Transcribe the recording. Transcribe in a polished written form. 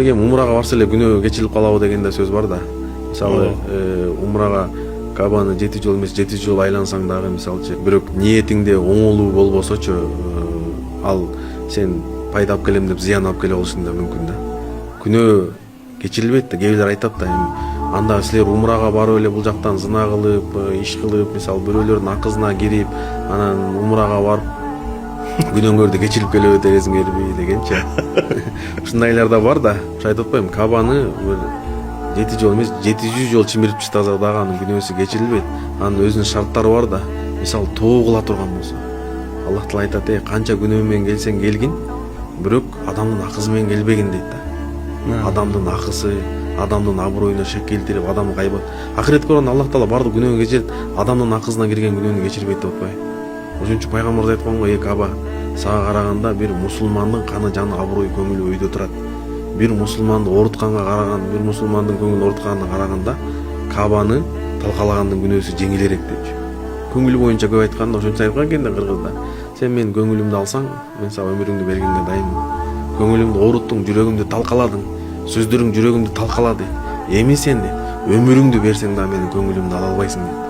Умрага барса эле күнөө кечилип калабы деген да сөз бар да. Мисалы умрага Кабаны 7 жыл эмес 7 жыл айлансаң дагы мисалчы бирок ниетиңде оңолуу болбосочу ал сен пайда алып келем деп зыян алып келе болушуң да мүмкүн да. Күнөө кечирилбейт да, кээ бирлер айтат да, эми анда силер умрага барып эле бул жактан зына кылып, иш кылып, мисалы бирөөлөрдүн акызына кирип, анан умрага барып күнөөңөрдү кечирип келип өтөсүңөрбү дегенчи. Ушундайлар да бар да. Ушу айтып атпаймынбы, Кабаны 7 жол эмес 700 жол чимирип таштаса дагы анын күнөөсү кечирилбейт. Анын өзүнүн шарттары бар да. Мисалы тоо кыла турган болсо, Аллах Таала айтат: "Канча күнөө менен келсең келгин, бирок адамдын акысы менен келбегин" дейт да. Адамдын акысы, адамдын аброюна шек келтирип, адамды кайбат. Акыретке барганда Аллах Таала бардык күнөөнү кечирет, адамдын акысына кирген күнөөнү кечирбейт деп атпайбы? Ошон үчүн пайгамбарыбыз айткан го: "Каба, сага караганда бир мусулмандын каны, жаны, аброю, көңүлү өйдө турат. Бир мусулманды оорутканга караганда, бир мусулмандын көңүлүн оорутканына караганда, Кабаны талкалагандын күнөөсү жеңилирээк" депчү. Көңүлү боюнча көп айтканда ошончо айткан экен да кыргызда. "Сен менин көңүлүмдү алсаң, мен сага өмүрүңдү бергенге дайынмын. Көңүлүмдү ооруттуң, жүрөгүмдү талкаладың, сөздөрүң жүрөгүмдү талкалады. Эми сен өмүрүңдү берсең да менин көңүлүмдү ала албайсың" дейт.